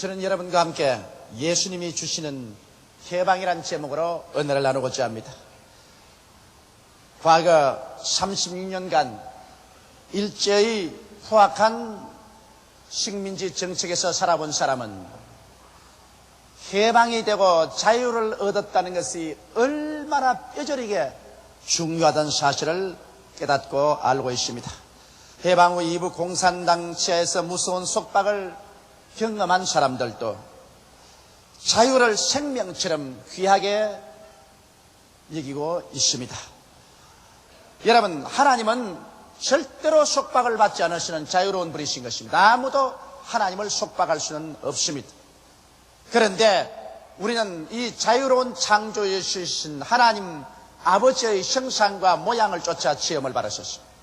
저는 여러분과 함께 예수님이 주시는 해방이란 제목으로 은혜를 나누고자 합니다. 과거 36년간 일제의 포악한 식민지 정책에서 살아본 사람은 해방이 되고 자유를 얻었다는 것이 얼마나 뼈저리게 중요하다는 사실을 깨닫고 알고 있습니다. 해방 후 이부 공산당 치하에서 무서운 속박을 경험한 사람들도 자유를 생명처럼 귀하게 여기고 있습니다. 여러분, 하나님은 절대로 속박을 받지 않으시는 자유로운 분이신 것입니다. 아무도 하나님을 속박할 수는 없습니다. 그런데 우리는 이 자유로운 창조주신 하나님 아버지의 형상과 모양을 쫓아 체험을 받으셨습니다.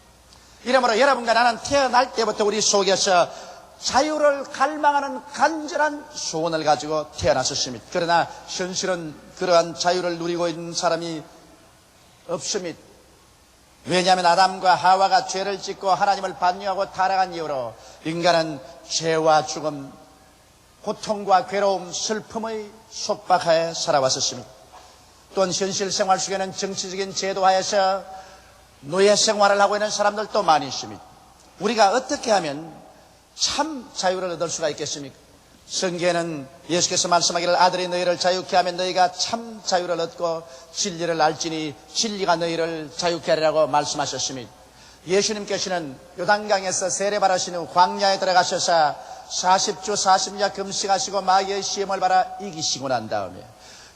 이러므로 여러분과 나는 태어날 때부터 우리 속에서 자유를 갈망하는 간절한 소원을 가지고 태어났었습니다. 그러나 현실은 그러한 자유를 누리고 있는 사람이 없습니다. 왜냐하면 아담과 하와가 죄를 짓고 하나님을 반역하고 타락한 이후로 인간은 죄와 죽음, 고통과 괴로움, 슬픔의 속박하에 살아왔었습니다. 또한 현실 생활 속에는 정치적인 제도하에서 노예 생활을 하고 있는 사람들도 많이 있습니다. 우리가 어떻게 하면 참 자유를 얻을 수가 있겠습니까? 성경에는 예수께서 말씀하기를 아들이 너희를 자유케 하면 너희가 참 자유를 얻고 진리를 알지니 진리가 너희를 자유케 하리라고 말씀하셨습니다. 예수님께서는 요단강에서 세례받으신 후 광야에 들어가셔서 40주 40야 금식하시고 마귀의 시험을 받아 이기시고 난 다음에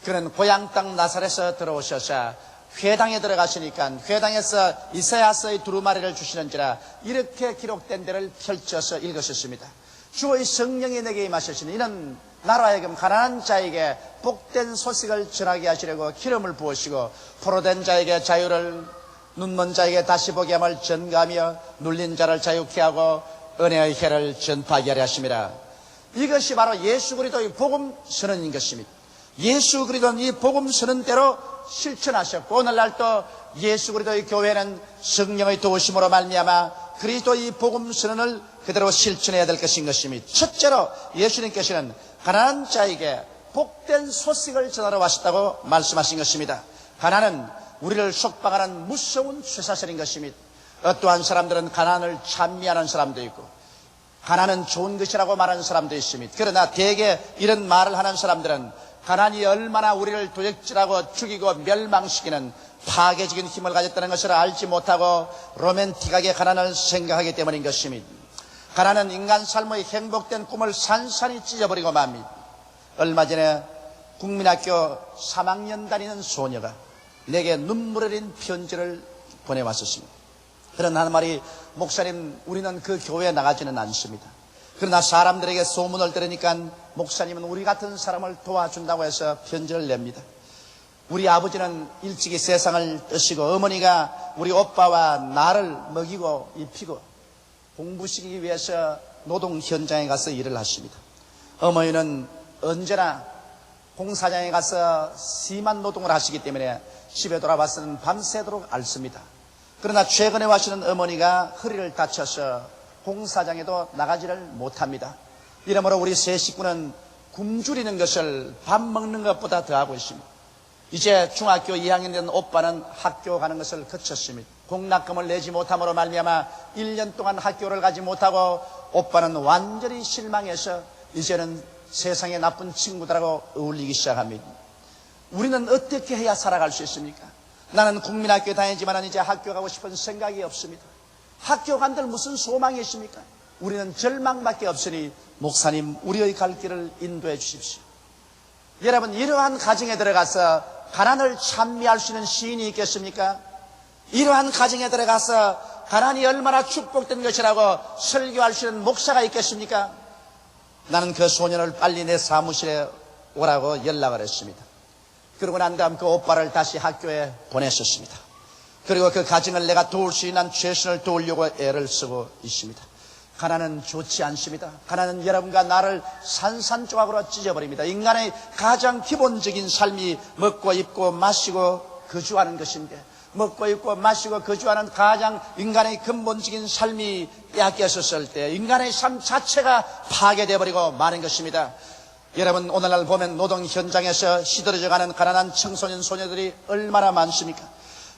그는 고향 땅 나사렛에서 들어오셔서 회당에 들어가시니까 회당에서 이사야서의 두루마리를 주시는지라 이렇게 기록된 데를 펼쳐서 읽으셨습니다. 주의 성령이 내게 임하셨으니 이는 나로 하여금 가난한 자에게 복된 소식을 전하게 하시려고 기름을 부으시고 포로된 자에게 자유를, 눈먼 자에게 다시 보게 함을 전가하며 눌린 자를 자유케 하고 은혜의 해를 전파하게 하려 하심이라. 이것이 바로 예수 그리스도의 복음 선언인 것입니다. 예수 그리스도는 이 복음 선언대로 실천하셨고 오늘날 또 예수 그리스도의 교회는 성령의 도우심으로 말미암아 그리스도의 복음 선언을 그대로 실천해야 될 것인 것입니다. 첫째로 예수님께서는 가난한 자에게 복된 소식을 전하러 왔다고 말씀하신 것입니다. 가난은 우리를 속박하는 무서운 쇠사슬인 것입니다. 어떠한 사람들은 가난을 찬미하는 사람도 있고 가난은 좋은 것이라고 말하는 사람도 있습니다. 그러나 대개 이런 말을 하는 사람들은 가난이 얼마나 우리를 도적질하고 죽이고 멸망시키는 파괴적인 힘을 가졌다는 것을 알지 못하고 로맨틱하게 가난을 생각하기 때문인 것입니다. 가난은 인간 삶의 행복된 꿈을 산산이 찢어버리고 맙니다. 얼마 전에 국민학교 3학년 다니는 소녀가 내게 눈물 흘린 편지를 보내왔었습니다. 그런 한 말이 목사님 우리는 그 교회에 나가지는 않습니다. 그러나 사람들에게 소문을 들으니까 목사님은 우리 같은 사람을 도와준다고 해서 편지를 냅니다. 우리 아버지는 일찍이 세상을 떠시고 어머니가 우리 오빠와 나를 먹이고 입히고 공부시키기 위해서 노동 현장에 가서 일을 하십니다. 어머니는 언제나 공사장에 가서 심한 노동을 하시기 때문에 집에 돌아와서는 밤새도록 앓습니다. 그러나 최근에 와시는 어머니가 허리를 다쳐서 공사장에도 나가지를 못합니다. 이러므로 우리 세 식구는 굶주리는 것을 밥 먹는 것보다 더 하고 있습니다. 이제 중학교 2학년 된 오빠는 학교 가는 것을 그쳤습니다. 공락금을 내지 못함으로 말미암아 1년 동안 학교를 가지 못하고 오빠는 완전히 실망해서 이제는 세상의 나쁜 친구들하고 어울리기 시작합니다. 우리는 어떻게 해야 살아갈 수 있습니까? 나는 국민학교에 다니지만 이제 학교 가고 싶은 생각이 없습니다. 학교 간들 무슨 소망이 있습니까? 우리는 절망밖에 없으니 목사님 우리의 갈 길을 인도해 주십시오. 여러분 이러한 가정에 들어가서 가난을 찬미할 수 있는 시인이 있겠습니까? 이러한 가정에 들어가서 가난이 얼마나 축복된 것이라고 설교할 수 있는 목사가 있겠습니까? 나는 그 소년을 빨리 내 사무실에 오라고 연락을 했습니다. 그러고 난 다음 그 오빠를 다시 학교에 보냈었습니다. 그리고 그 가정을 내가 도울 수 있는 최선을 도우려고 애를 쓰고 있습니다. 가난은 좋지 않습니다. 가난은 여러분과 나를 산산조각으로 찢어버립니다. 인간의 가장 기본적인 삶이 먹고 입고 마시고 거주하는 것인데 먹고 입고 마시고 거주하는 가장 인간의 근본적인 삶이 빼앗겼었을 때 인간의 삶 자체가 파괴되어 버리고 마는 것입니다. 여러분, 오늘날 보면 노동 현장에서 시들어져가는 가난한 청소년 소녀들이 얼마나 많습니까?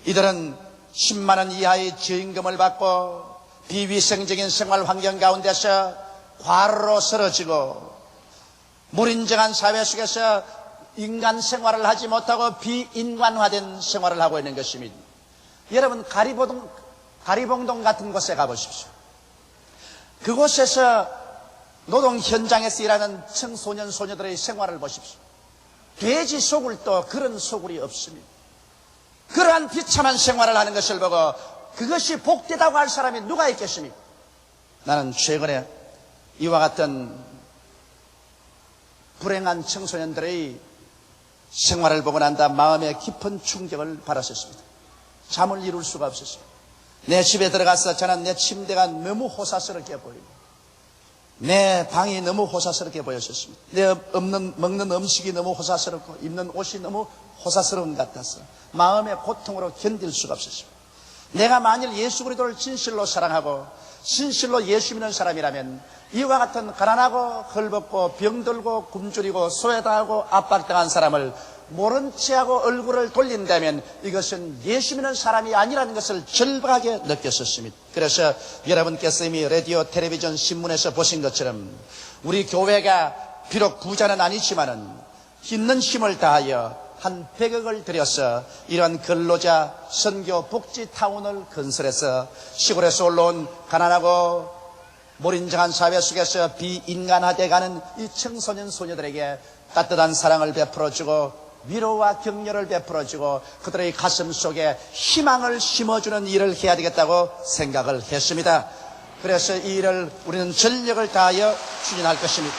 이들은 10만 원 이하의 저임금을 받고 비위생적인 생활 환경 가운데서 과로로 쓰러지고 무인정한 사회 속에서 인간 생활을 하지 못하고 비인간화된 생활을 하고 있는 것입니다. 여러분, 가리봉동 같은 곳에 가보십시오. 그곳에서 노동 현장에서 일하는 청소년 소녀들의 생활을 보십시오. 돼지 소굴도 그런 소굴이 없습니다. 그러한 비참한 생활을 하는 것을 보고 그것이 복되다고 할 사람이 누가 있겠습니까? 나는 최근에 이와 같은 불행한 청소년들의 생활을 보고 난 다음 마음에 깊은 충격을 받았었습니다. 잠을 이룰 수가 없었어요. 내 집에 들어가서 저는 내 침대가 너무 호사스럽게 보이고 내 방이 너무 호사스럽게 보였었습니다. 내 먹는 음식이 너무 호사스럽고 입는 옷이 너무 호사스러운 것 같아서 마음의 고통으로 견딜 수가 없었습니다. 내가 만일 예수 그리스도를 진실로 사랑하고 진실로 예수 믿는 사람이라면 이와 같은 가난하고 헐벗고 병들고 굶주리고 소외당하고 압박당한 사람을 모른 체하고 얼굴을 돌린다면 이것은 예수 믿는 사람이 아니라는 것을 절박하게 느꼈었습니다. 그래서 여러분께서 이미 라디오, 텔레비전, 신문에서 보신 것처럼 우리 교회가 비록 부자는 아니지만은 있는 힘을 다하여 한 100억을 들여서 이런 근로자 선교 복지타운을 건설해서 시골에서 올라온 가난하고 몰인정한 사회 속에서 비인간화되어가는 이 청소년 소녀들에게 따뜻한 사랑을 베풀어주고 위로와 격려를 베풀어주고 그들의 가슴 속에 희망을 심어주는 일을 해야 되겠다고 생각을 했습니다. 그래서 이 일을 우리는 전력을 다하여 추진할 것입니다.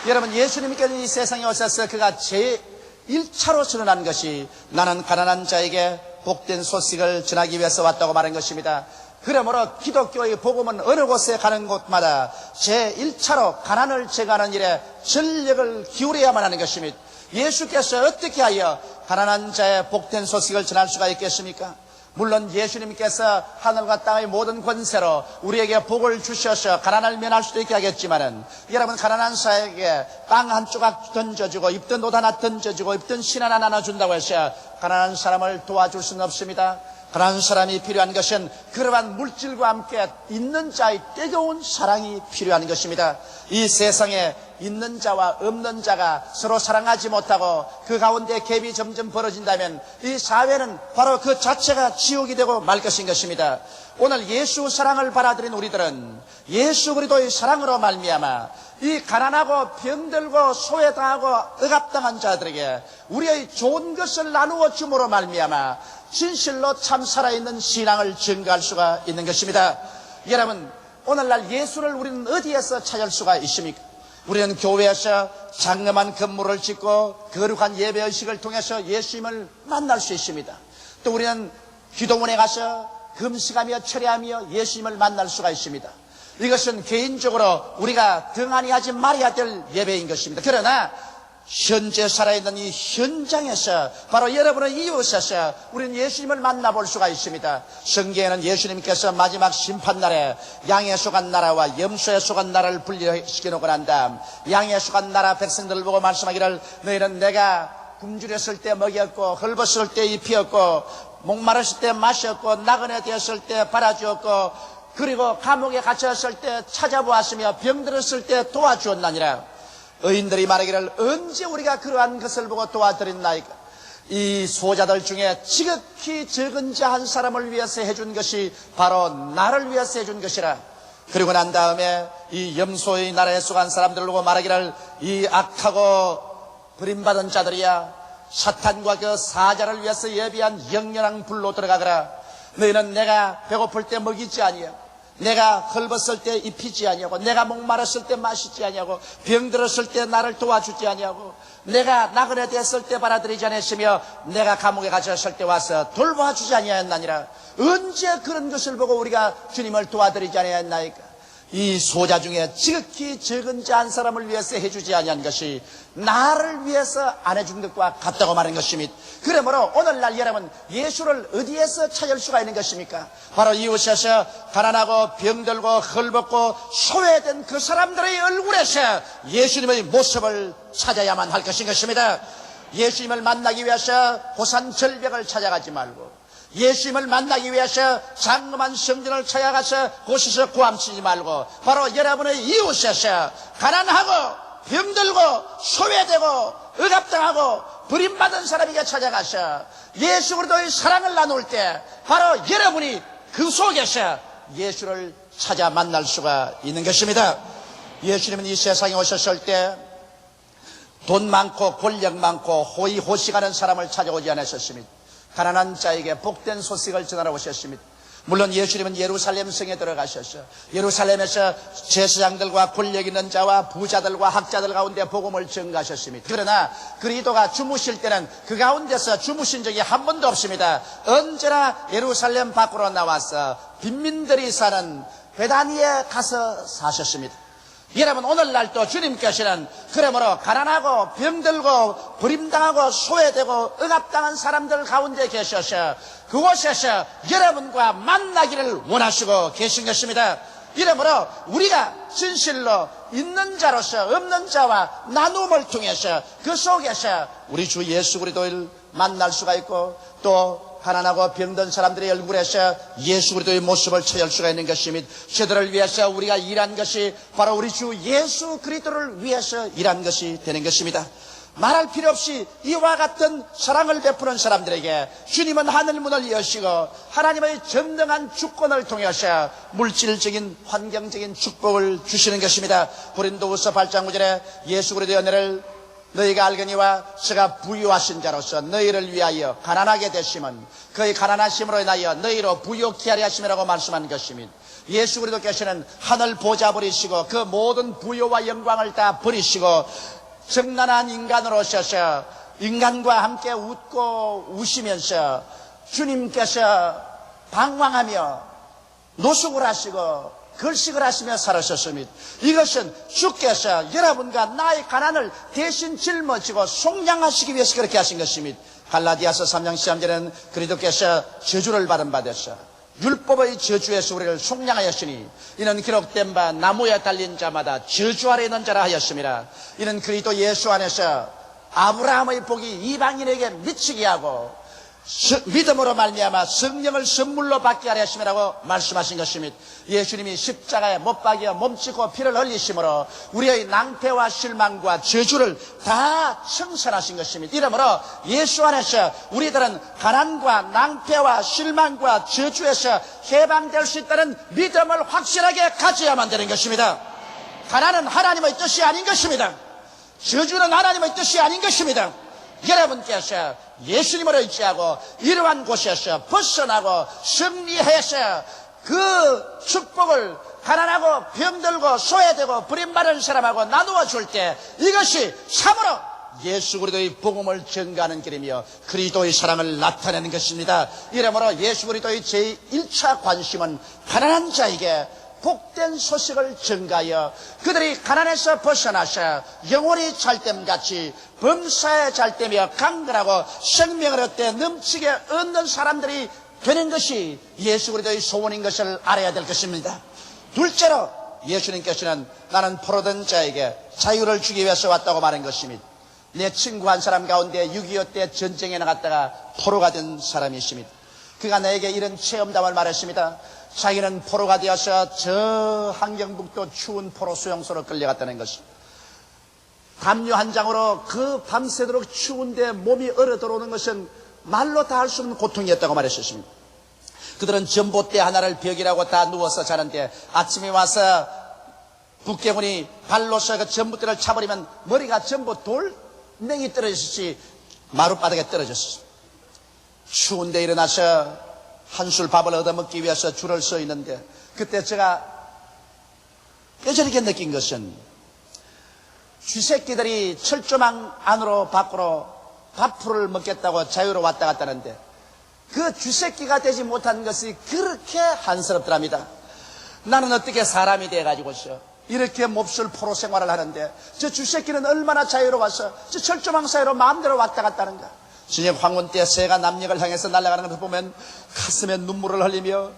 여러분, 예수님께서 이 세상에 오셔서 그가 제1차로 선언한 것이 나는 가난한 자에게 복된 소식을 전하기 위해서 왔다고 말한 것입니다. 그러므로 기독교의 복음은 어느 곳에 가는 곳마다 제1차로 가난을 제거하는 일에 전력을 기울여야만 하는 것입니다. 예수께서 어떻게 하여 가난한 자의 복된 소식을 전할 수가 있겠습니까? 물론 예수님께서 하늘과 땅의 모든 권세로 우리에게 복을 주셔서 가난을 면할 수도 있게 하겠지만은 여러분, 가난한 사에게 빵 한 조각 던져주고 입던 옷 하나 던져주고 입던 신 하나 나눠준다고 해서 가난한 사람을 도와줄 수는 없습니다. 가난한 사람이 필요한 것은 그러한 물질과 함께 있는 자의 뜨거운 사랑이 필요한 것입니다. 이 세상에 있는 자와 없는 자가 서로 사랑하지 못하고 그 가운데 갭이 점점 벌어진다면 이 사회는 바로 그 자체가 지옥이 되고 말 것인 것입니다. 오늘 예수 사랑을 받아들인 우리들은 예수 그리스도의 사랑으로 말미암아 이 가난하고 병들고 소외당하고 억압당한 자들에게 우리의 좋은 것을 나누어 줌으로 말미암아 진실로 참 살아있는 신앙을 증거할 수가 있는 것입니다. 여러분, 오늘날 예수를 우리는 어디에서 찾을 수가 있습니까? 우리는 교회에서 장엄한 건물을 짓고 거룩한 예배의식을 통해서 예수님을 만날 수 있습니다. 또 우리는 기도원에 가서 금식하며 철야하며 예수님을 만날 수가 있습니다. 이것은 개인적으로 우리가 등한히 하지 말아야 될 예배인 것입니다. 그러나 현재 살아있는 이 현장에서 바로 여러분의 이웃에서 우리는 예수님을 만나볼 수가 있습니다. 성경에는 예수님께서 마지막 심판날에 양에 속한 나라와 염소에 속한 나라를 분리시켜놓고 난 다음 양에 속한 나라 백성들을 보고 말씀하기를 너희는 내가 굶주렸을 때 먹였고 헐벗을 때 입히었고 목마르실 때 마셨고 나그네 되었을 때 팔아주었고 그리고 감옥에 갇혔을 때 찾아보았으며 병들었을 때 도와주었나니라. 의인들이 말하기를 언제 우리가 그러한 것을 보고 도와드렸나이까. 이 소자들 중에 지극히 적은 자 한 사람을 위해서 해준 것이 바로 나를 위해서 해준 것이라. 그리고 난 다음에 이 염소의 나라에 속한 사람들을 보고 말하기를 이 악하고 버림받은 자들이야 사탄과 그 사자를 위해서 예비한 영원한 불로 들어가거라. 너희는 내가 배고플 때 먹이지 아니하고 내가 헐벗을 때 입히지 아니하고 내가 목마르실 때 마시지 아니하고 병들었을 때 나를 도와주지 아니하고 내가 나그네 됐을 때 받아들이지 않았으며 내가 감옥에 갇혔을 때 와서 돌봐주지 아니하였나니라. 언제 그런 것을 보고 우리가 주님을 도와드리지 아니하였나이까. 이 소자 중에 지극히 적은 자 한 사람을 위해서 해주지 아니한 것이 나를 위해서 안 해준 것과 같다고 말하는 것입니다. 그러므로 오늘날 여러분 예수를 어디에서 찾을 수가 있는 것입니까? 바로 이웃에서 가난하고 병들고 헐벗고 소외된 그 사람들의 얼굴에서 예수님의 모습을 찾아야만 할 것인 것입니다. 예수님을 만나기 위해서 고산 절벽을 찾아가지 말고, 예수님을 만나기 위해서 장엄한 성전을 찾아가서 곳에서 고함치지 말고, 바로 여러분의 이웃에서 가난하고 병들고 소외되고 억압당하고 버림받은 사람에게 찾아가서 예수 그리스도의 사랑을 나눌 때 바로 여러분이 그 속에서 예수를 찾아 만날 수가 있는 것입니다. 예수님은 이 세상에 오셨을 때 돈 많고 권력 많고 호의호식하는 사람을 찾아오지 않으셨습니다. 가난한 자에게 복된 소식을 전하러 오셨습니다. 물론 예수님은 예루살렘 성에 들어가셨어요. 예루살렘에서 제사장들과 권력 있는 자와 부자들과 학자들 가운데 복음을 전가하셨습니다. 그러나 그리스도가 주무실 때는 그 가운데서 주무신 적이 한 번도 없습니다. 언제나 예루살렘 밖으로 나와서 빈민들이 사는 베다니에 가서 사셨습니다. 여러분 오늘날도 주님께서는 그러므로 가난하고 병들고 버림당하고 소외되고 억압당한 사람들 가운데 계셔서 그곳에서 여러분과 만나기를 원하시고 계신 것입니다. 이러므로 우리가 진실로 있는 자로서 없는 자와 나눔을 통해서 그 속에서 우리 주 예수 그리스도를 만날 수가 있고, 또 가난하고 병든 사람들의 얼굴에서 예수 그리스도의 모습을 찾을 수가 있는 것입니다. 저들을 위해서 우리가 일한 것이 바로 우리 주 예수 그리스도를 위해서 일한 것이 되는 것입니다. 말할 필요 없이 이와 같은 사랑을 베푸는 사람들에게 주님은 하늘문을 여시고 하나님의 전능한 주권을 통해서 물질적인 환경적인 축복을 주시는 것입니다. 고린도후서 8장 9절에 예수 그리스도의 은혜를 너희가 알거니와 저가 부유하신 자로서 너희를 위하여 가난하게 되심은 그의 가난하심으로 인하여 너희로 부유케 하려 하심이라고 말씀한 것입니다. 예수 그리스도께서는 하늘 보좌 버리시고 그 모든 부유와 영광을 다 버리시고 정난한 인간으로 오셔서 인간과 함께 웃고 우시면서 주님께서 방황하며 노숙을 하시고 걸식을 하시며 살으셨습니다. 이것은 주께서 여러분과 나의 가난을 대신 짊어지고 속량하시기 위해서 그렇게 하신 것입니다. 갈라디아서 3장 13절에는 그리스도께서 저주를 받은 바 되사 율법의 저주에서 우리를 속량하였으니 이는 기록된 바 나무에 달린 자마다 저주 아래 있는 자라 하였습니다. 이는 그리스도 예수 안에서 아브라함의 복이 이방인에게 미치게 하고 믿음으로 말미암아 성령을 선물로 받게 하려 하심이라고 말씀하신 것입니다. 예수님이 십자가에 못 박여 몸짓고 피를 흘리심으로 우리의 낭패와 실망과 저주를 다 청산하신 것입니다. 이러므로 예수 안에서 우리들은 가난과 낭패와 실망과 저주에서 해방될 수 있다는 믿음을 확실하게 가져야만 되는 것입니다. 가난은 하나님의 뜻이 아닌 것입니다. 저주는 하나님의 뜻이 아닌 것입니다. 여러분께서 예수님을 의지하고 이러한 곳에서 벗어나고 승리해서 그 축복을 가난하고 병들고 소외되고 버림받은 사람하고 나누어 줄 때 이것이 참으로 예수 그리스도의 복음을 전가하는 길이며 그리스도의 사랑을 나타내는 것입니다. 이러므로 예수 그리스도의 제1차 관심은 가난한 자에게 복된 소식을 전가하여 그들이 가난에서 벗어나서 영혼이 잘됨같이 범사에 잘되며 강건하고 생명을 얻되 넘치게 얻는 사람들이 되는 것이 예수 그리스도의 소원인 것을 알아야 될 것입니다. 둘째로 예수님께서는 나는 포로된 자에게 자유를 주기 위해서 왔다고 말한 것입니다. 내 친구 한 사람 가운데 6.25 때 전쟁에 나갔다가 포로가 된 사람이 있습니다. 그가 나에게 이런 체험담을 말했습니다. 자기는 포로가 되어서 저 함경북도 추운 포로 수용소로 끌려갔다는 것입니다. 담요 한 장으로 그 밤새도록 추운데 몸이 얼어 들어오는 것은 말로 다 할 수 없는 고통이었다고 말했었습니다. 그들은 전봇대 하나를 벽이라고 다 누워서 자는데 아침에 와서 북경군이 발로서 그 전봇대를 차버리면 머리가 전부 돌멩이 떨어졌지 마룻바닥에 떨어졌습니다. 추운데 일어나서 한술 밥을 얻어먹기 위해서 줄을 서 있는데 그때 제가 뼈저리게 느낀 것은 쥐새끼들이 철조망 안으로 밖으로 밥풀을 먹겠다고 자유로 왔다 갔다 하는데 그 쥐새끼가 되지 못한 것이 그렇게 한스럽더랍니다. 나는 어떻게 사람이 돼가지고서 이렇게 몹쓸 포로 생활을 하는데 저 주새끼는 얼마나 자유로워서 저 철조망 사이로 마음대로 왔다 갔다 하는가. 저녁 황혼 때 새가 남녘을 향해서 날아가는 것을 보면 가슴에 눈물을 흘리며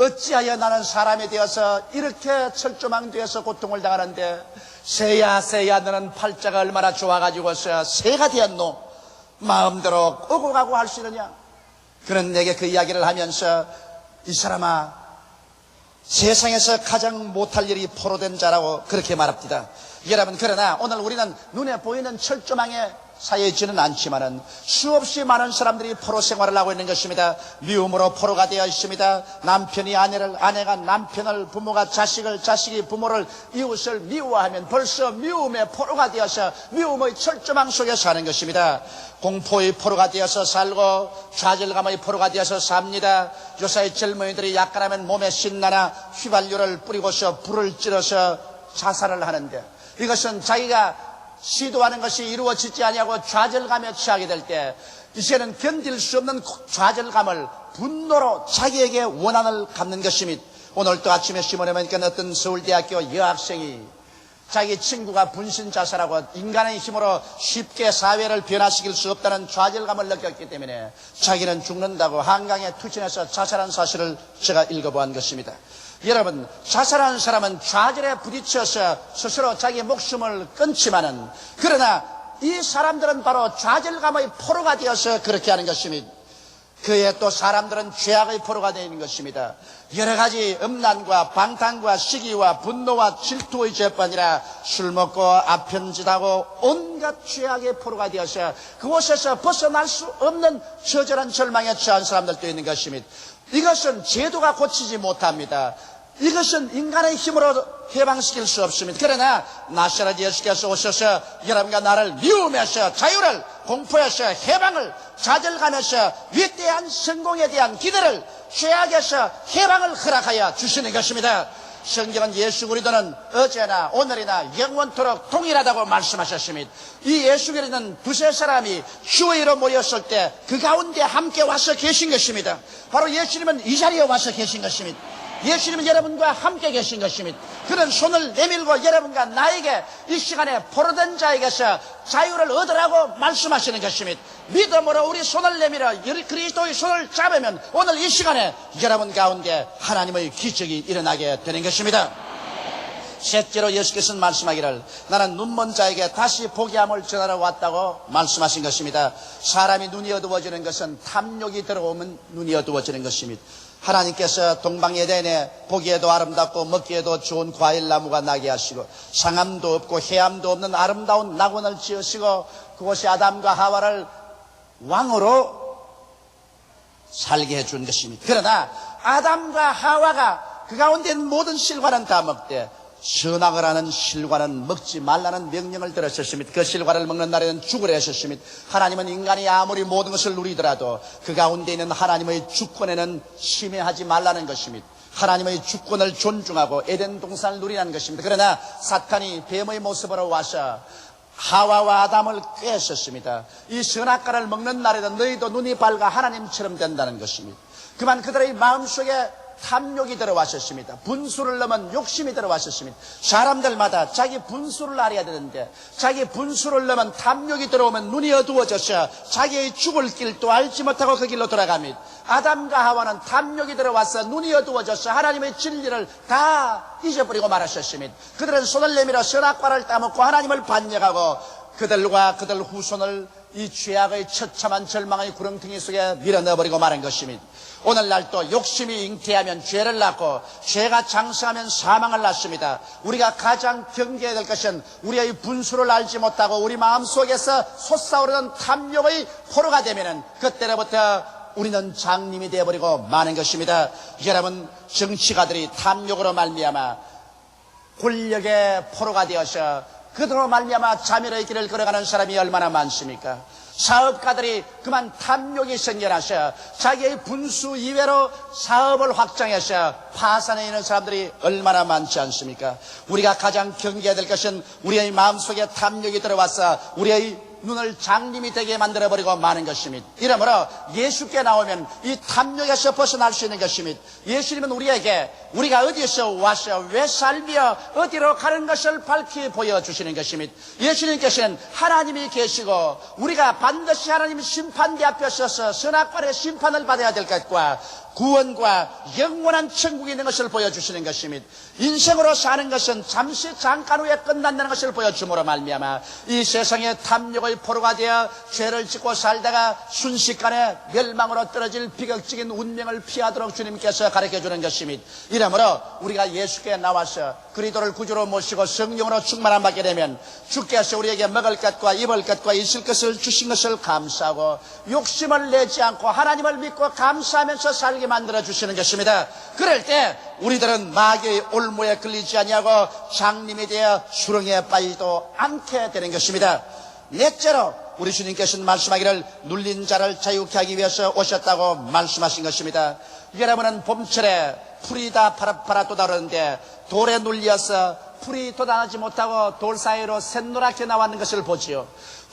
어찌하여 나는 사람이 되어서 이렇게 철조망 되어서 고통을 당하는데 새야 너는 팔자가 얼마나 좋아가지고서 새가 되었노. 마음대로 오고 가고 할 수 있느냐. 그는 내게 그 이야기를 하면서 이 사람아 세상에서 가장 못할 일이 포로된 자라고 그렇게 말합니다. 여러분, 그러나 오늘 우리는 눈에 보이는 철조망에 쌓여있지는 않지만은 수없이 많은 사람들이 포로 생활을 하고 있는 것입니다. 미움으로 포로가 되어 있습니다. 남편이 아내를, 아내가 남편을, 부모가 자식을, 자식이 부모를, 이웃을 미워하면 벌써 미움의 포로가 되어서 미움의 철조망 속에 사는 것입니다. 공포의 포로가 되어서 살고 좌절감의 포로가 되어서 삽니다. 요사이 젊은이들이 약간하면 몸에 신나나 휘발유를 뿌리고서 불을 찌러서 자살을 하는데 이것은 자기가 시도하는 것이 이루어지지 아니하고 좌절감에 취하게 될 때 이제는 견딜 수 없는 좌절감을 분노로 자기에게 원한을 갚는 것입니다. 오늘 또 아침에 신문에 보니까 어떤 서울대학교 여학생이 자기 친구가 분신 자살하고 인간의 힘으로 쉽게 사회를 변화시킬 수 없다는 좌절감을 느꼈기 때문에 자기는 죽는다고 한강에 투신해서 자살한 사실을 제가 읽어보았던 것입니다. 여러분, 자살하는 사람은 좌절에 부딪혀서 스스로 자기 목숨을 끊지만은 그러나 이 사람들은 바로 좌절감의 포로가 되어서 그렇게 하는 것입니다. 그에 또 사람들은 죄악의 포로가 되어 있는 것입니다. 여러 가지 음란과 방탕과 시기와 분노와 질투의 죄뿐이라 술 먹고 아편짓하고 온갖 죄악의 포로가 되어서 그곳에서 벗어날 수 없는 처절한 절망에 처한 사람들도 있는 것입니다. 이것은 제도가 고치지 못합니다. 이것은 인간의 힘으로 해방시킬 수 없습니다. 그러나 나사렛 예수께서 오셔서 여러분과 나를 미움에서 자유를, 공포에서 해방을, 좌절감에서 위대한 성공에 대한 기대를, 죄악에서 해방을 허락하여 주시는 것입니다. 성경은 예수 그리스도는 어제나 오늘이나 영원토록 동일하다고 말씀하셨습니다. 이 예수 그리스도는 두세 사람이 주의로 모였을 때 그 가운데 함께 와서 계신 것입니다. 바로 예수님은 이 자리에 와서 계신 것입니다. 예수님은 여러분과 함께 계신 것입니다. 그는 손을 내밀고 여러분과 나에게 이 시간에 포로된 자에게서 자유를 얻으라고 말씀하시는 것입니다. 믿음으로 우리 손을 내밀어 그리스도의 손을 잡으면 오늘 이 시간에 여러분 가운데 하나님의 기적이 일어나게 되는 것입니다. 셋째로 예수께서는 말씀하기를 나는 눈먼 자에게 다시 보게 함을 전하러 왔다고 말씀하신 것입니다. 사람이 눈이 어두워지는 것은 탐욕이 들어오면 눈이 어두워지는 것입니다. 하나님께서 동방에덴에 보기에도 아름답고 먹기에도 좋은 과일나무가 나게 하시고 상함도 없고 해암도 없는 아름다운 낙원을 지으시고 그곳에 아담과 하와를 왕으로 살게 해준 것입니다. 그러나 아담과 하와가 그 가운데 있는 모든 실과는 다 먹되 선악을 하는 실과는 먹지 말라는 명령을 들으셨습니다. 그 실과를 먹는 날에는 죽으려 하셨습니다. 하나님은 인간이 아무리 모든 것을 누리더라도 그 가운데 있는 하나님의 주권에는 침해하지 말라는 것입니다. 하나님의 주권을 존중하고 에덴 동산을 누리라는 것입니다. 그러나 사탄이 뱀의 모습으로 와서 하와와 아담을 꿰었습니다. 이 선악과를 먹는 날에는 너희도 눈이 밝아 하나님처럼 된다는 것입니다. 그만 그들의 마음속에 탐욕이 들어왔었습니다. 분수를 넘은 욕심이 들어왔었습니다. 사람들마다 자기 분수를 알아야 되는데 자기 분수를 넘은 탐욕이 들어오면 눈이 어두워져서 자기의 죽을 길도 알지 못하고 그 길로 돌아갑니다. 아담과 하와는 탐욕이 들어와서 눈이 어두워져서 하나님의 진리를 다 잊어버리고 말았었습니다. 그들은 손을 내밀어 선악과를 따먹고 하나님을 반역하고 그들과 그들 후손을 이 죄악의 처참한 절망의 구렁텅이 속에 밀어넣어버리고 마는 것입니다. 오늘날도 욕심이 잉태하면 죄를 낳고 죄가 장성하면 사망을 낳습니다. 우리가 가장 경계해야 될 것은 우리의 분수를 알지 못하고 우리 마음속에서 솟아오르는 탐욕의 포로가 되면은 그때로부터 우리는 장님이 되어버리고 마는 것입니다. 여러분, 정치가들이 탐욕으로 말미암아 권력의 포로가 되어서 그들로 말미암아 자멸의 길을 걸어가는 사람이 얼마나 많습니까? 사업가들이 그만 탐욕이 생겨나서 자기의 분수 이외로 사업을 확장해서 파산해 있는 사람들이 얼마나 많지 않습니까? 우리가 가장 경계해야 될 것은 우리의 마음속에 탐욕이 들어와서 우리의 눈을 장님이 되게 만들어버리고 마는 것입니다. 이러므로 예수께 나오면 이 탐욕에서 벗어날 수 있는 것입니다. 예수님은 우리에게 우리가 어디에서 와서 왜 살며 어디로 가는 것을 밝히 보여주시는 것입니다. 예수님께서는 하나님이 계시고 우리가 반드시 하나님의 심판대 앞에 서서 선악과의 심판을 받아야 될 것과 구원과 영원한 천국이 있는 것을 보여주시는 것입니다. 인생으로 사는 것은 잠시 잠깐 후에 끝난다는 것을 보여줌으로 말미암아 이 세상에 탐욕의 포로가 되어 죄를 짓고 살다가 순식간에 멸망으로 떨어질 비극적인 운명을 피하도록 주님께서 가르쳐주는 것입니다. 이러므로 우리가 예수께 나와서 그리스도를 구주로 모시고 성령으로 충만함 받게 되면 주께서 우리에게 먹을 것과 입을 것과 있을 것을 주신 것을 감사하고 욕심을 내지 않고 하나님을 믿고 감사하면서 살게 만들어 주시는 것입니다. 그럴 때 우리들은 마귀의 올무에 걸리지 아니하고 장님이 되어 수렁에 빠지도 않게 되는 것입니다. 넷째로 우리 주님께서는 말씀하기를 눌린 자를 자유케 하기 위해서 오셨다고 말씀하신 것입니다. 여러분은 봄철에 풀이 다 파랗파랗 돋아오르는데 돌에 눌려서 풀이 돋아나지 못하고 돌 사이로 샛노랗게 나왔는 것을 보지요.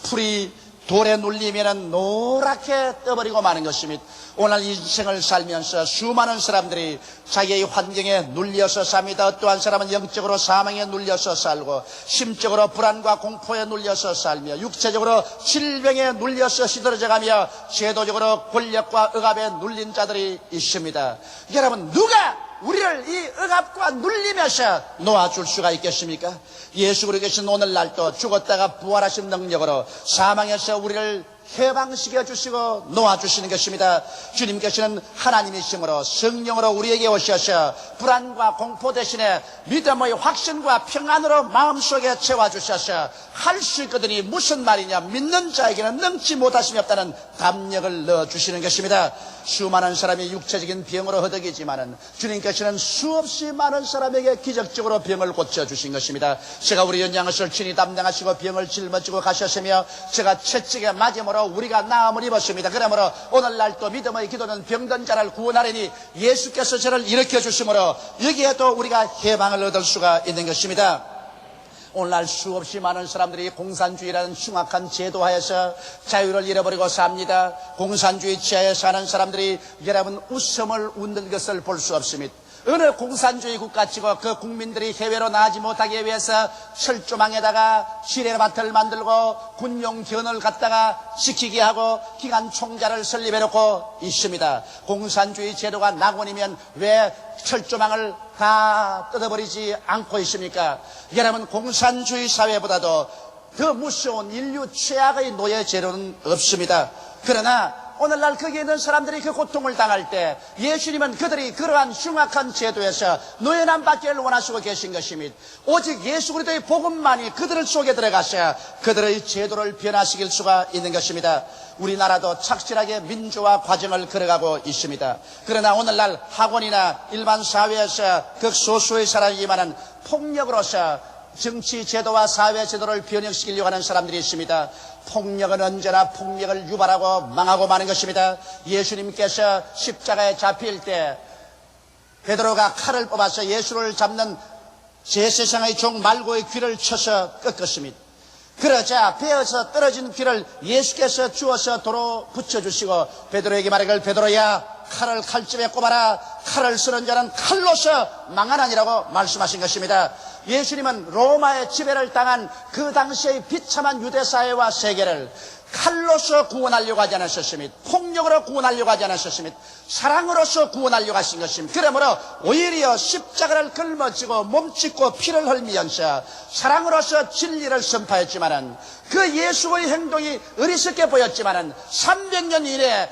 풀이 돌에 눌리면 노랗게 떠버리고 마는 것입니다. 오늘 인생을 살면서 수많은 사람들이 자기의 환경에 눌려서 삽니다. 어떠한 사람은 영적으로 사망에 눌려서 살고 심적으로 불안과 공포에 눌려서 살며 육체적으로 질병에 눌려서 시들어져가며 제도적으로 권력과 억압에 눌린 자들이 있습니다. 여러분, 누가 우리를 이 억압과 눌림에서 놓아줄 수가 있겠습니까? 예수 그리스도께서는 오늘날도 죽었다가 부활하신 능력으로 사망에서 우리를 해방시켜 주시고 놓아주시는 것입니다. 주님께서는 하나님이심으로 성령으로 우리에게 오셔서 불안과 공포 대신에 믿음의 확신과 평안으로 마음속에 채워주셔서 할 수 있거든요. 무슨 말이냐? 믿는 자에게는 능치 못하심이 없다는 담력을 넣어주시는 것입니다. 수많은 사람이 육체적인 병으로 허덕이지만은 주님께서는 수없이 많은 사람에게 기적적으로 병을 고쳐주신 것입니다. 제가 우리 연양을 친히 담당하시고 병을 짊어지고 가셨으며 제가 채찍에 맞음으로 우리가 나음을 입었습니다. 그러므로 오늘날 또 믿음의 기도는 병든 자를 구원하려니 예수께서 저를 일으켜 주심으로 여기에도 우리가 해방을 얻을 수가 있는 것입니다. 오늘날 수없이 많은 사람들이 공산주의라는 흉악한 제도하에서 자유를 잃어버리고 삽니다. 공산주의 지하에 사는 사람들이 여러분 웃음을 웃는 것을 볼 수 없습니다. 어느 공산주의 국가치고 그 국민들이 해외로 나가지 못하기 위해서 철조망에다가 지뢰밭을 만들고 군용견을 갖다가 지키게 하고 기관 총자를 설립해놓고 있습니다. 공산주의 제도가 낙원이면 왜 철조망을 다 뜯어버리지 않고 있습니까? 여러분, 공산주의 사회보다도 더 무서운 인류 최악의 노예 제도는 없습니다. 그러나 오늘날 거기에 있는 사람들이 그 고통을 당할 때 예수님은 그들이 그러한 흉악한 제도에서 노예남 받기를 원하시고 계신 것입니다. 오직 예수 그리스도의 복음만이 그들 속에 들어가셔야 그들의 제도를 변화시킬 수가 있는 것입니다. 우리나라도 착실하게 민주화 과정을 걸어가고 있습니다. 그러나 오늘날 학원이나 일반 사회에서 극소수의 사람이지만은 폭력으로서 정치 제도와 사회 제도를 변형시키려고 하는 사람들이 있습니다. 폭력은 언제나 폭력을 유발하고 망하고 마는 것입니다. 예수님께서 십자가에 잡힐 때 베드로가 칼을 뽑아서 예수를 잡는 제세상의 종 말고의 귀를 쳐서 꺾었습니다. 그러자 베어서 떨어진 귀를 예수께서 주어서 도로 붙여주시고 베드로에게 말하기를 베드로야 칼을 칼집에 꼽아라. 칼을 쓰는 자는 칼로서 망하나니라고 말씀하신 것입니다. 예수님은 로마의 지배를 당한 그 당시의 비참한 유대사회와 세계를 칼로서 구원하려고 하지 않으셨습니다. 폭력으로 구원하려고 하지 않으셨습니다. 사랑으로서 구원하려고 하신 것입니다. 그러므로 오히려 십자가를 걸머쥐고 몸짓고 피를 흘리면서 사랑으로서 진리를 선포했지만은 그 예수의 행동이 어리석게 보였지만은 300년 이내에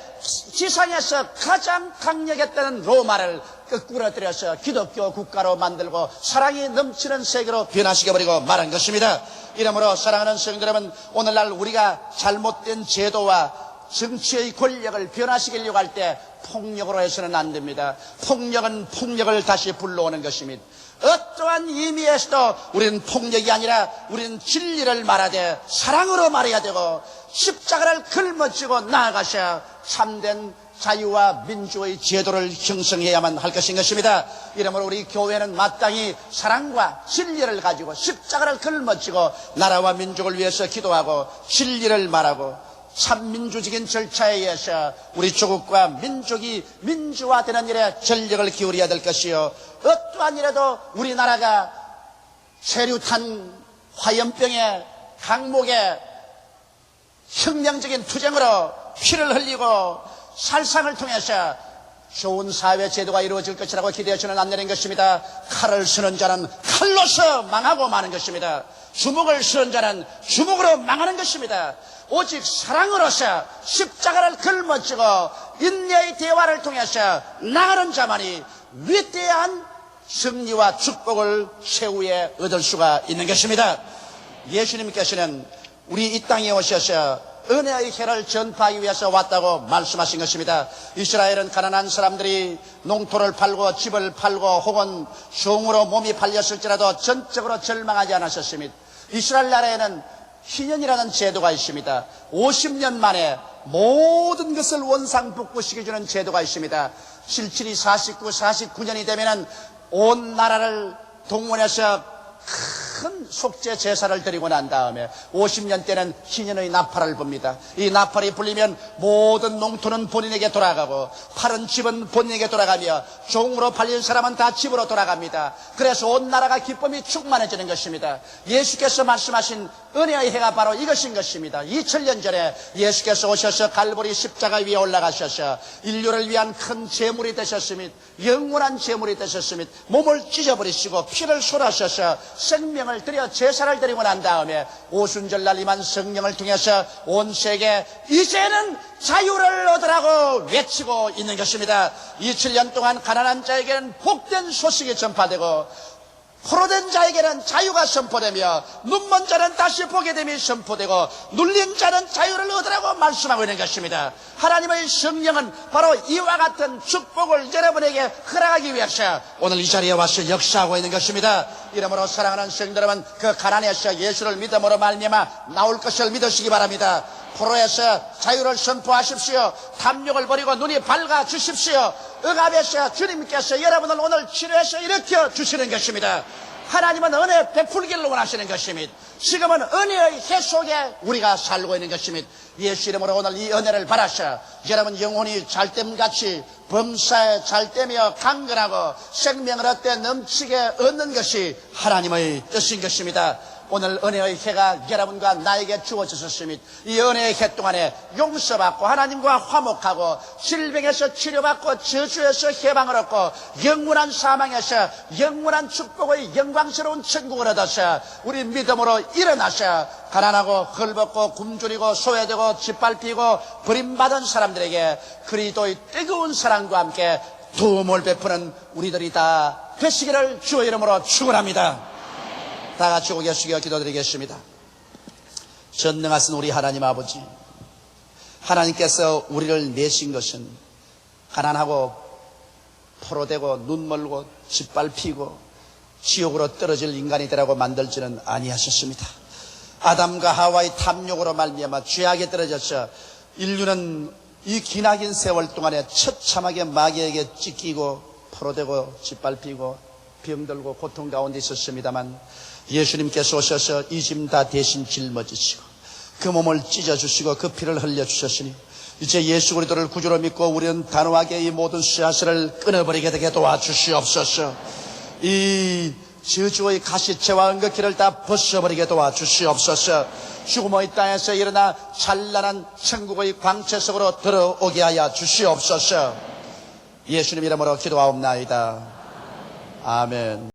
지상에서 가장 강력했다는 로마를 끄꾸러뜨려서 기독교 국가로 만들고 사랑이 넘치는 세계로 변화시켜버리고 말한 것입니다. 이러므로 사랑하는 성도 여러분, 오늘날 우리가 잘못된 제도와 정치의 권력을 변화시키려고 할 때 폭력으로 해서는 안 됩니다. 폭력은 폭력을 다시 불러오는 것입니다. 어떠한 의미에서도 우리는 폭력이 아니라 우리는 진리를 말하되 사랑으로 말해야 되고 십자가를 걸머쥐고 나아가셔야 참된 자유와 민주의 제도를 형성해야만 할 것인 것입니다. 이러므로 우리 교회는 마땅히 사랑과 진리를 가지고 십자가를 걸머쥐고 나라와 민족을 위해서 기도하고 진리를 말하고 참 민주적인 절차에 의해서 우리 조국과 민족이 민주화되는 일에 전력을 기울여야 될 것이요, 어떠한 일에도 우리나라가 세류탄 화염병의 강목에 혁명적인 투쟁으로 피를 흘리고 살상을 통해서 좋은 사회 제도가 이루어질 것이라고 기대해서는 안 되는 것입니다. 칼을 쓰는 자는 칼로서 망하고 마는 것입니다. 주먹을 쓰는 자는 주먹으로 망하는 것입니다. 오직 사랑으로서 십자가를 걸머쥐고 인내의 대화를 통해서 나가는 자만이 위대한 승리와 축복을 최후에 얻을 수가 있는 것입니다. 예수님께서는 우리 이 땅에 오셔서 은혜의 해를 전파하기 위해서 왔다고 말씀하신 것입니다. 이스라엘은 가난한 사람들이 농토를 팔고 집을 팔고 혹은 종으로 몸이 팔렸을지라도 전적으로 절망하지 않으셨습니다. 이스라엘 나라에는 희년이라는 제도가 있습니다. 50년 만에 모든 것을 원상복구시켜주는 제도가 있습니다. 77이 49년이 되면은 온 나라를 동원해서 큰 속죄 제사를 드리고 난 다음에 50년 때는 희년의 나팔을 붑니다. 이 나팔이 불리면 모든 농토는 본인에게 돌아가고 팔은 집은 본인에게 돌아가며 종으로 팔린 사람은 다 집으로 돌아갑니다. 그래서 온 나라가 기쁨이 충만해지는 것입니다. 예수께서 말씀하신 은혜의 해가 바로 이것인 것입니다. 2000년 전에 예수께서 오셔서 갈보리 십자가 위에 올라가셔서 인류를 위한 큰 제물이 되셨으며 영원한 제물이 되셨으며 몸을 찢어버리시고 피를 쏟아셔서 생명을 드려 제사를 드리고 난 다음에 오순절날 임한 성령을 통해서 온 세계 이제는 자유를 얻으라고 외치고 있는 것입니다. 2000년 동안 가난한 자에게는 복된 소식이 전파되고 포로된 자에게는 자유가 선포되며 눈먼 자는 다시 보게 됨이 선포되고 눌린 자는 자유를 얻으라고 말씀하고 있는 것입니다. 하나님의 성령은 바로 이와 같은 축복을 여러분에게 허락하기 위해서 오늘 이 자리에 와서 역사하고 있는 것입니다. 이러므로 사랑하는 성도 여러분, 그 가난에서 예수를 믿음으로 말미암아 나올 것을 믿으시기 바랍니다. 포로에서 자유를 선포하십시오. 탐욕을 버리고 눈이 밝아주십시오. 억압에서 주님께서 여러분을 오늘 치료해서 일으켜 주시는 것입니다. 하나님은 은혜 베풀기를 원하시는 것입니다. 지금은 은혜의 해 속에 우리가 살고 있는 것입니다. 예수 이름으로 오늘 이 은혜를 받아서 여러분 영혼이 잘됨같이 범사에 잘되며 강건하고 생명을 얻되 넘치게 얻는 것이 하나님의 뜻인 것입니다. 오늘 은혜의 해가 여러분과 나에게 주어졌습니다. 이 은혜의 해 동안에 용서받고 하나님과 화목하고 질병에서 치료받고 저주에서 해방을 얻고 영원한 사망에서 영원한 축복의 영광스러운 천국을 얻어서 우리 믿음으로 일어나서 가난하고 헐벗고 굶주리고 소외되고 짓밟히고 버림받은 사람들에게 그리스도의 뜨거운 사랑과 함께 도움을 베푸는 우리들이 다 되시기를 주의 이름으로 축원합니다. 다 같이 고개 숙여 기도드리겠습니다. 전능하신 우리 하나님 아버지, 하나님께서 우리를 내신 것은 가난하고 포로되고 눈멀고 짓밟히고 지옥으로 떨어질 인간이 되라고 만들지는 아니하셨습니다. 아담과 하와의 탐욕으로 말미암아 죄악에 떨어져서 인류는 이 기나긴 세월 동안에 처참하게 마귀에게 찢기고 포로되고 짓밟히고 병들고 고통 가운데 있었습니다만 예수님께서 오셔서 이 짐 다 대신 짊어지시고 그 몸을 찢어주시고 그 피를 흘려주셨으니 이제 예수 그리스도를 구주로 믿고 우리는 단호하게 이 모든 씨앗을 끊어버리게 되게 도와주시옵소서. 이 저주의 가시채와 은극기를 다 벗어버리게 도와주시옵소서. 죽음의 땅에서 일어나 찬란한 천국의 광채 속으로 들어오게 하여 주시옵소서. 예수님 이름으로 기도하옵나이다. 아멘.